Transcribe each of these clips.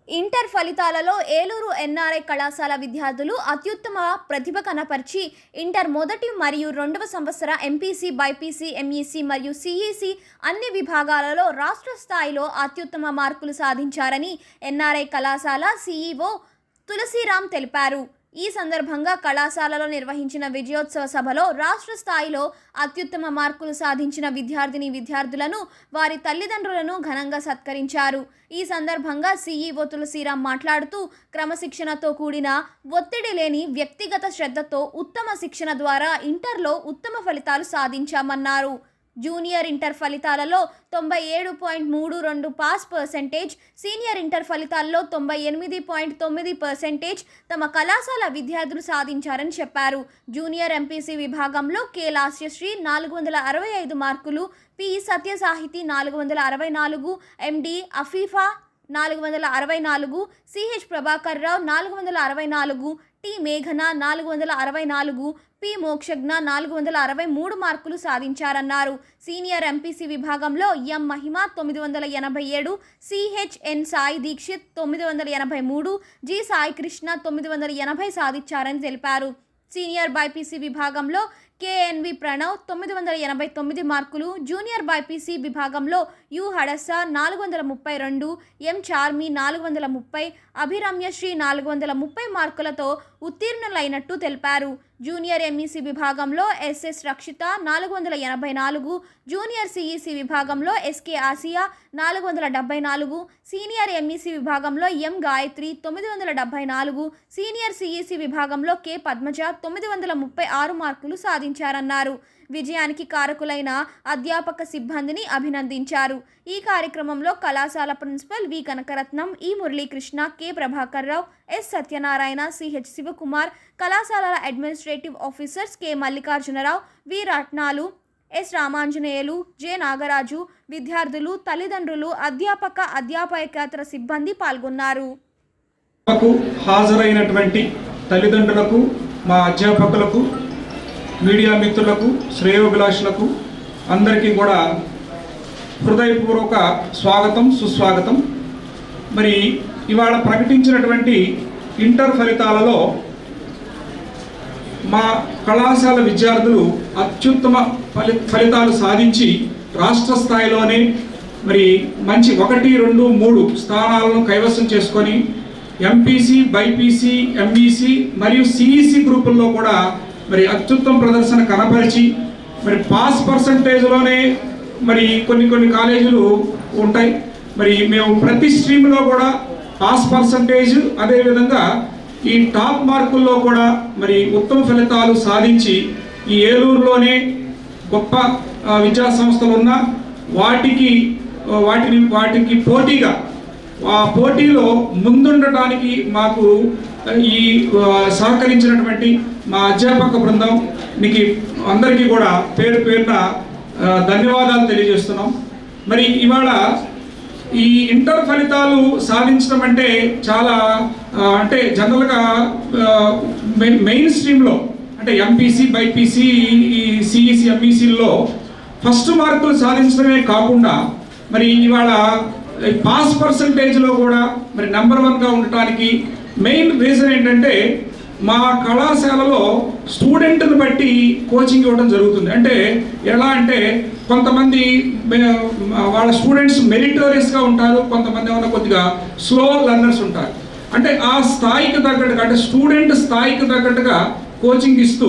Inter ఫలితాలలో Eluru NRI కళాశాల విద్యార్థులు అత్యుత్తమ ప్రతిభ కనపరిచి ఇంటర్ మొదటి మరియు రెండవ సంవత్సర ఎంపీసీ, బైపీసీ, ఎంఈసీ మరియు సిఈసీ అన్ని విభాగాలలో రాష్ట్ర స్థాయిలో అత్యుత్తమ మార్కులు సాధించారని ఎన్ఆర్ఐ కళాశాల సీఈఓ తులసిరామ్ తెలిపారు. ఈ సందర్భంగా కళాశాలలో నిర్వహించిన విజయోత్సవ సభలో రాష్ట్ర స్థాయిలో అత్యుత్తమ మార్కులు సాధించిన విద్యార్థులను వారి తల్లిదండ్రులను ఘనంగా సత్కరించారు. ఈ సందర్భంగా సీఈఓ తులసిరామ్ మాట్లాడుతూ క్రమశిక్షణతో కూడిన ఒత్తిడి లేని వ్యక్తిగత శ్రద్ధతో ఉత్తమ శిక్షణ ద్వారా ఇంటర్లో ఉత్తమ ఫలితాలు సాధించామన్నారు. జూనియర్ ఇంటర్ ఫలితాలలో 97.32 పాస్ పర్సెంటేజ్, సీనియర్ ఇంటర్ ఫలితాల్లో 98.9% తమ కళాశాల విద్యార్థులు సాధించారని చెప్పారు. జూనియర్ ఎంపీసీ విభాగంలో కె లాస్యశ్రీ 465 మార్కులు, పి సత్యసాహితి 464, ఎండి అఫీఫా 464, సిహెచ్ ప్రభాకర్ రావు 464, టి మేఘన 464, పి మోక్షజ్ఞ 463 మార్కులు సాధించారన్నారు. సీనియర్ ఎంపీసీ విభాగంలో ఎం మహిమ 987, సిహెచ్ఎన్ సాయి దీక్షిత్ 983, జి సాయి కృష్ణ 980 సాధించారని తెలిపారు. సీనియర్ బైపీసీ విభాగంలో కేఎన్వి ప్రణవ్ 989 మార్కులు, జూనియర్ బైపీసీ విభాగంలో యు హడస్స 432, ఎం చార్మి 430, అభిరమ్యశ్రీ 430 మార్కులతో ఉత్తీర్ణులైనట్టు తెలిపారు. జూనియర్ ఎంఈసీ విభాగంలో ఎస్ఎస్ రక్షిత 484, జూనియర్ సిఈసీ విభాగంలో ఎస్కే ఆసియా 474, సీనియర్ ఎంఈసీ విభాగంలో ఎం గాయత్రి 974, సీనియర్ సిఈసీ విభాగంలో కె పద్మజ 936 మార్కులు సాధించారన్నారు. విజయానికి కారకులైన అధ్యాపక సిబ్బందిని అభినందించారు. ఈ కార్యక్రమంలో కళాశాల ప్రిన్సిపల్ వి కనకరత్నం, ఈ Muralikrishna, K Prabhakar Rao, yes Satyanarayana, CH Shivakumar, కళాశాల అడ్మినిస్ట్రేటివ్ ఆఫీసర్స్ కె మల్లికార్జునరావు, వి రత్నాలు, ఎస్ రామాంజనేయులు, జె నాగరాజు, విద్యార్థులు, తల్లిదండ్రులు, అధ్యాపకేతర సిబ్బంది పాల్గొన్నారు. హాజరైనటువంటి తల్లిదండ్రులకు, మా అధ్యాపకులకు, మీడియా మిత్రులకు, శ్రేయోభిలాషులకు అందరికీ కూడా హృదయపూర్వక స్వాగతం, సుస్వాగతం. మరి ఇవాళ ప్రకటించినటువంటి ఇంటర్ ఫలితాలలో మా కళాశాల విద్యార్థులు అత్యుత్తమ ఫలితాలు సాధించి రాష్ట్ర స్థాయిలోనే మరి మంచి 1, 2, 3 స్థానాలను కైవసం చేసుకొని ఎంపీసీ, బైపీసీ, ఎంఈసీ మరియు సిఈసీ గ్రూపుల్లో కూడా మరి అత్యుత్తమ ప్రదర్శన కనపరిచి మరి పాస్ పర్సంటేజ్లోనే మరి కొన్ని కాలేజీలు ఉంటాయి. మరి మేము ప్రతి స్ట్రీమ్లో కూడా పాస్ పర్సంటేజ్, అదేవిధంగా ఈ టాప్ మార్కుల్లో కూడా మరి ఉత్తమ ఫలితాలు సాధించి ఈ ఏలూరులోనే గొప్ప విద్యా సంస్థలు ఉన్న వాటికి పోటీగా ఆ పోటీలో ముందుండటానికి మాకు ఈ సహకరించినటువంటి మా అధ్యాపక బృందం మీకు అందరికీ కూడా పేరు పేరున ధన్యవాదాలు తెలియజేస్తున్నాం. మరి ఇవాళ ఈ ఇంటర్ ఫలితాలు సాధించడం అంటే చాలా అంటే జనరల్గా మెయిన్ స్ట్రీమ్లో అంటే ఎంపీసీ, బైపీసీ, సిఈసీ, ఎంఈసీల్లో ఫస్ట్ మార్కులు సాధించడమే కాకుండా మరి ఇవాళ పాస్ పర్సంటేజ్లో కూడా మరి నెంబర్ 1గా ఉండటానికి మెయిన్ రీజన్ ఏంటంటే మా కళాశాలలో స్టూడెంట్ని బట్టి కోచింగ్ ఇవ్వడం జరుగుతుంది. అంటే ఎలా అంటే కొంతమంది వాళ్ళ స్టూడెంట్స్ మెరిటోరియస్గా ఉంటారు, కొంతమంది ఏమన్నా కొద్దిగా స్లో లెర్నర్స్ ఉంటారు. అంటే ఆ స్థాయికి తగ్గట్టుగా అంటే స్టూడెంట్ స్థాయికి తగ్గట్టుగా కోచింగ్ ఇస్తూ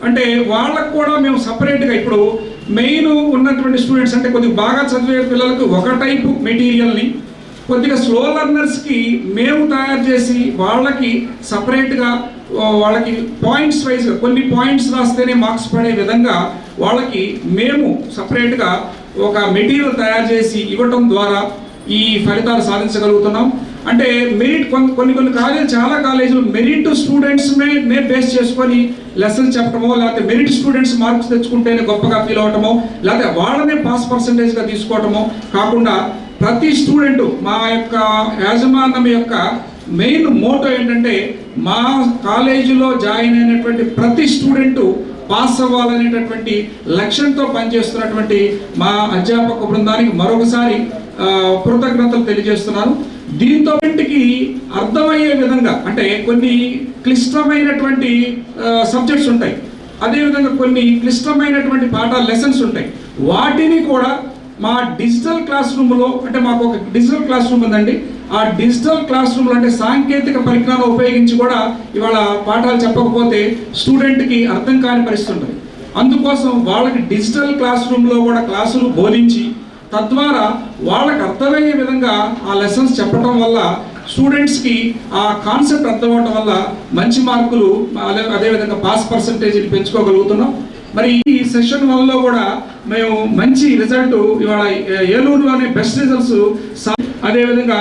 అంటే వాళ్ళకు కూడా మేము సపరేట్గా ఇప్పుడు మెయిన్ ఉన్నటువంటి స్టూడెంట్స్ అంటే కొద్దిగా బాగా చదివే పిల్లలకు ఒక టైపు మెటీరియల్ని, కొద్దిగా స్లో లెర్నర్స్కి మేము తయారు చేసి వాళ్ళకి సపరేట్గా వాళ్ళకి పాయింట్స్ వైజ్గా కొన్ని పాయింట్స్ రాస్తేనే మార్క్స్ పడే విధంగా వాళ్ళకి మేము సపరేట్గా ఒక మెటీరియల్ తయారు చేసి ఇవ్వటం ద్వారా ఈ ఫలితాలు సాధించగలుగుతున్నాం. అంటే మెరిట్ కొన్ని కాలేజీలు, చాలా కాలేజీలు మెరిట్ స్టూడెంట్స్నే బేస్ చేసుకొని లెసన్ చెప్పడమో, లేకపోతే మెరిట్ స్టూడెంట్స్ మార్క్స్ తెచ్చుకుంటేనే గొప్పగా ఫీల్ అవటమో, లేకపోతే వాళ్ళనే పాస్ పర్సంటేజ్గా తీసుకోవటమో కాకుండా ప్రతి స్టూడెంట్ మా యొక్క యాజమాన్యం యొక్క మెయిన్ మోటో ఏంటంటే మా కాలేజీలో జాయిన్ అయినటువంటి ప్రతి స్టూడెంటు పాస్ అవ్వాలనేటటువంటి లక్ష్యంతో పనిచేస్తున్నటువంటి మా అధ్యాపక బృందానికి మరొకసారి కృతజ్ఞతలు తెలియజేస్తున్నాను. దీంతో ఇంటికి అర్థమయ్యే విధంగా, అంటే కొన్ని క్లిష్టమైనటువంటి సబ్జెక్ట్స్ ఉంటాయి, అదేవిధంగా కొన్ని క్లిష్టమైనటువంటి పాఠాలు లెసన్స్ ఉంటాయి. వాటిని కూడా మా డిజిటల్ క్లాస్ రూమ్లో, అంటే మాకు ఒక డిజిటల్ క్లాస్ రూమ్ ఉందండి, ఆ డిజిటల్ క్లాస్ రూమ్లో అంటే సాంకేతిక పరిజ్ఞానం ఉపయోగించి కూడా ఇవాళ పాఠాలు చెప్పకపోతే స్టూడెంట్కి అర్థం కాని పరిస్థితి ఉంటుంది. అందుకోసం వాళ్ళకి డిజిటల్ క్లాస్ రూమ్లో కూడా క్లాసులు బోధించి తద్వారా వాళ్ళకి అర్థమయ్యే విధంగా ఆ లెసన్స్ చెప్పడం వల్ల స్టూడెంట్స్కి ఆ కాన్సెప్ట్ అర్థమవటం వల్ల మంచి మార్కులు, అదేవిధంగా పాస్ పర్సంటేజ్ని పెంచుకోగలుగుతున్నాం. మరి ఈ సెషన్ 1లో కూడా మేము మంచి రిజల్ట్, ఇవాళ ఏలూరులోనే బెస్ట్ రిజల్ట్స్, అదేవిధంగా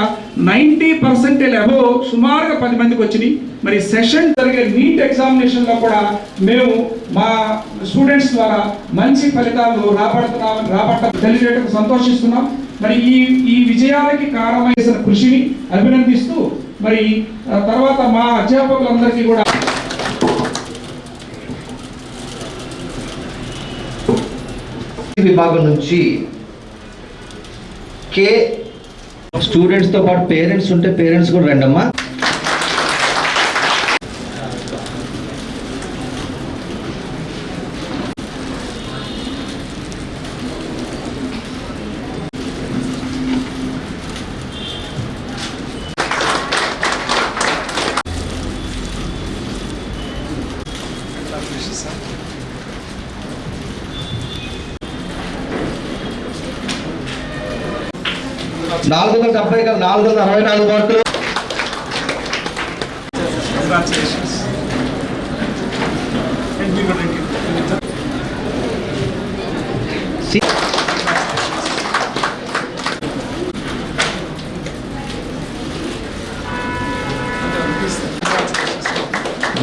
90% అబోవ్ సుమారుగా 10 మందికి వచ్చినాయి. మరి సెషన్ జరిగే నీట్ ఎగ్జామినేషన్లో కూడా మేము మా స్టూడెంట్స్ ద్వారా మంచి ఫలితాలు రాబట్టడం తెలియజేయడం సంతోషిస్తున్నాం. మరి ఈ విజయాలకి కారణమైన కృషిని అభినందిస్తూ మరి తర్వాత మా అధ్యాపకులందరికీ కూడా విభాగం నుంచి స్టూడెంట్స్ తో పాటు పేరెంట్స్ ఉంటే పేరెంట్స్ కూడా రండమ్మా. నాలుగు 464 మార్కులు.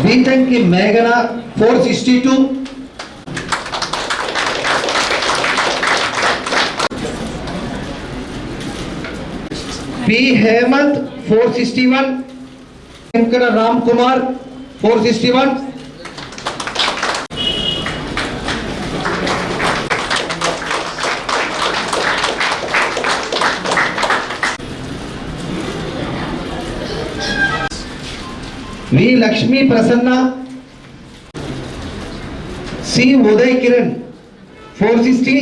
బీటెక్ की మేఘన 462, B Hemant 461, Venkat Ram Kumar 461, V Lakshmi Prasanna, C Uday Kiran 460,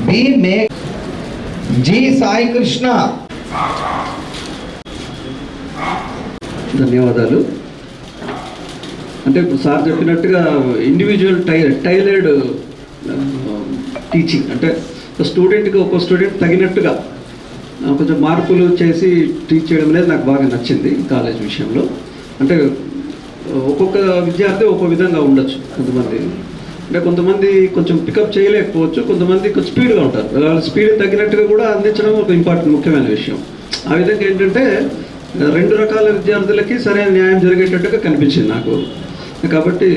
B मे जी సాయి కృష్ణ. ధన్యవాదాలు. అంటే ఇప్పుడు సార్ చెప్పినట్టుగా ఇండివిజువల్ టైలర్డ్ టీచింగ్, అంటే ఒక స్టూడెంట్కి ఒక్కో స్టూడెంట్ తగినట్టుగా కొంచెం మార్పులు చేసి టీచ్ చేయడం అనేది నాకు బాగా నచ్చింది కాలేజ్ విషయంలో. అంటే ఒక్కొక్క విద్యార్థి ఒక్కో విధంగా ఉండొచ్చు. కొంతమంది కొంచెం పికప్ చేయలేకపోవచ్చు, కొంతమంది కొంచెం స్పీడ్గా ఉంటారు. వాళ్ళ స్పీడ్ తగ్గినట్టుగా కూడా అందించడం ఒక ముఖ్యమైన విషయం. ఆ విధంగా ఏంటంటే 2 రకాల విద్యార్థులకి సరైన న్యాయం జరిగేటట్టుగా కనిపించింది నాకు. కాబట్టి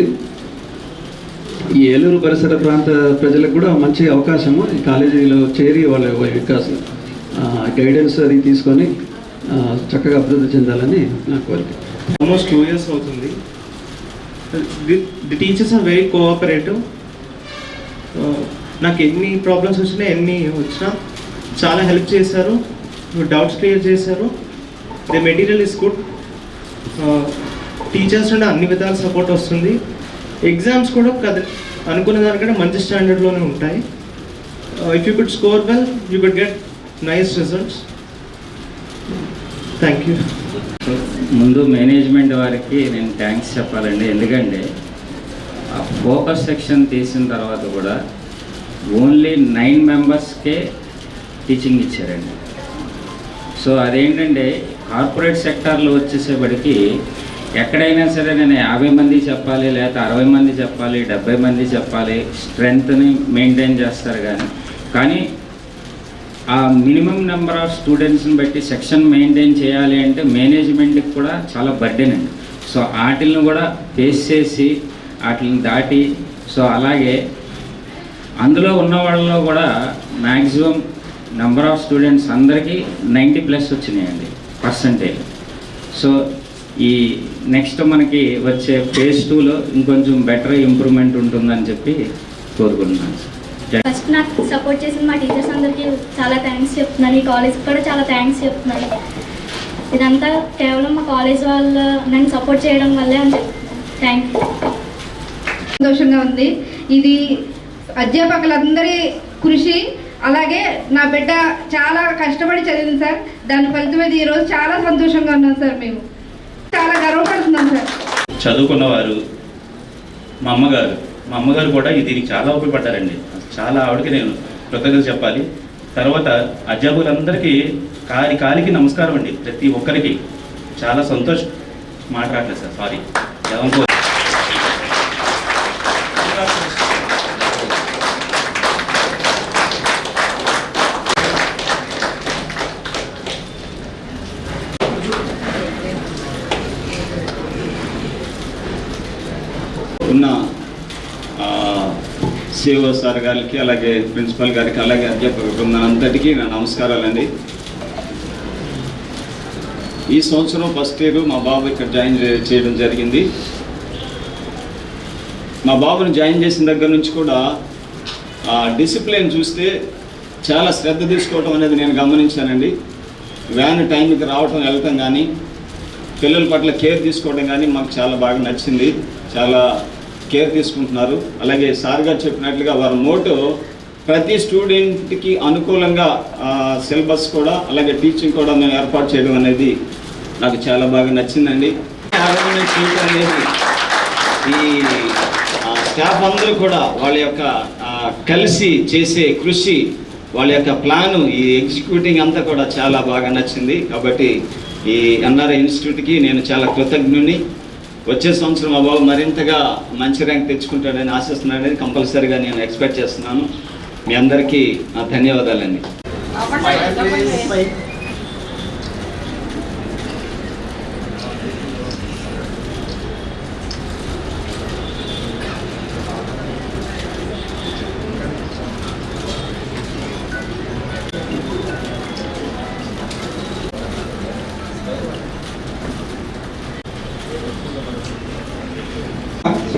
ఈ ఏలూరు పరిసర ప్రాంత ప్రజలకు కూడా మంచి అవకాశము ఈ కాలేజీలో చేరి వాళ్ళ వికాసం గైడెన్స్ అది తీసుకొని చక్కగా అభివృద్ధి చెందాలని నా కోరిక. ఆల్మోస్ట్ 2 years అవుతుంది. The teachers are very cooperative. నాకు ఎన్ని ప్రాబ్లమ్స్ వచ్చినా చాలా హెల్ప్ చేశారు, డౌట్స్ క్లియర్ చేశారు. The material is good. Teachers నుండి అన్ని విధాల సపోర్ట్ వస్తుంది. ఎగ్జామ్స్ కూడా అనుకున్న దానికంటే మంచి స్టాండర్డ్లోనే ఉంటాయి. If you could score well you could get nice results. Thank you. ముందు మేనేజ్మెంట్ వారికి నేను థ్యాంక్స్ చెప్పాలండి. ఎందుకంటే ఆ ఫోకస్ సెక్షన్ తీసిన తర్వాత కూడా ఓన్లీ 9 మెంబర్స్కే టీచింగ్ ఇచ్చారండి. సో అదేంటంటే కార్పొరేట్ సెక్టార్లో వచ్చేసేపటికి ఎక్కడైనా సరే నేను 50 మంది చెప్పాలి, లేకపోతే 60 మంది చెప్పాలి, 70 మంది చెప్పాలి, స్ట్రెంగ్త్ని మెయింటైన్ చేస్తారు. కానీ ఆ మినిమం నెంబర్ ఆఫ్ స్టూడెంట్స్ని బట్టి సెక్షన్ మెయింటైన్ చేయాలి అంటే మేనేజ్మెంట్కి కూడా చాలా బర్డెన్ అండి. సో వాటిని కూడా ఫేస్ చేసి వాటిని దాటి, సో అలాగే అందులో ఉన్న వాళ్ళలో కూడా మ్యాక్సిమం నెంబర్ ఆఫ్ స్టూడెంట్స్ అందరికీ 90+ వచ్చినాయండి పర్సంటేజ్. సో ఈ నెక్స్ట్ మనకి వచ్చే ఫేజ్ 2లో ఇంకొంచెం బెటర్ ఇంప్రూవ్మెంట్ ఉంటుందని చెప్పి కోరుకుంటున్నాను. ఫస్ట్ నాకు సపోర్ట్ చేసిన మా టీచర్స్ అందరికీ చాలా థ్యాంక్స్ చెప్తున్నాను. ఈ కాలేజ్కి కూడా చాలా థ్యాంక్స్ చెప్తున్నాను. ఇదంతా కేవలం మా కాలేజ్ వాళ్ళు నన్ను సపోర్ట్ చేయడం వల్లే అని చెప్తున్నాను. Thank you. సంతోషంగా ఉంది. ఇది అధ్యాపకులందరి కృషి, అలాగే నా బిడ్డ చాలా కష్టపడి చదివింది సార్. దాని ఫలితమే ఈరోజు చాలా సంతోషంగా ఉన్నాం సార్. మేము చాలా గర్వపడుతున్నాం సార్. చదువుకున్నవారు మా అమ్మగారు కూడా దీనికి చాలా ఉపయోగపడ్డారండి. చాలా ఆవిడకి నేను కృతజ్ఞత చెప్పాలి. తర్వాత అధ్యాపకులందరికీ కాలికి నమస్కారం అండి. ప్రతి ఒక్కరికి చాలా సంతోషం. మాట్లాడలేదు సార్, సారీ. ఉన్న సిఓ సార్ గారికి, అలాగే ప్రిన్సిపల్ గారికి, అలాగే అధ్యాపక బృందం అంతటికీ నా నమస్కారాలండి. ఈ సంవత్సరం ఫస్ట్ ఇయర్ మా బాబు ఇక్కడ జాయిన్ చేయడం జరిగింది. మా బాబుని జాయిన్ చేసిన దగ్గర నుంచి కూడా డిసిప్లిన్ చూస్తే చాలా శ్రద్ధ తీసుకోవడం అనేది నేను గమనించానండి. వ్యాన్ టైంకి రావటం, వెళ్ళటం కానీ, పిల్లల పట్ల కేర్ తీసుకోవడం కానీ మాకు చాలా బాగా నచ్చింది. చాలా కేర్ తీసుకుంటున్నారు. అలాగే సార్ గారు చెప్పినట్లుగా వారి మోటో ప్రతి స్టూడెంట్కి అనుకూలంగా సిలబస్ కూడా, అలాగే టీచింగ్ కూడా మేము ఏర్పాటు చేయడం అనేది నాకు చాలా బాగా నచ్చిందండి. ఈ స్టాఫ్ అందరూ కూడా వాళ్ళ యొక్క కలిసి చేసే కృషి, వాళ్ళ యొక్క ప్లాను, ఈ ఎగ్జిక్యూటింగ్ అంతా కూడా చాలా బాగా నచ్చింది. కాబట్టి ఈ ఎన్ఆర్ఐ ఇన్స్టిట్యూట్కి నేను చాలా కృతజ్ఞుని. వచ్చే సంవత్సరం మా బాబు మరింతగా మంచి ర్యాంక్ తెచ్చుకుంటాడని ఆశిస్తున్నాడని కంపల్సరీగా నేను ఎక్స్పెక్ట్ చేస్తున్నాను. మీ అందరికీ నా ధన్యవాదాలండి.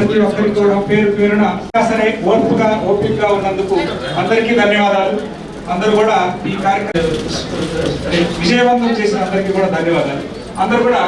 ప్రతి ఒక్కరికి కూడా పేరు పేరున సరే ఓపికగా ఉన్నందుకు అందరికీ ధన్యవాదాలు. అందరూ కూడా ఈ కార్యక్రమం విజయవంతం చేసిన అందరికీ కూడా ధన్యవాదాలు. అందరూ కూడా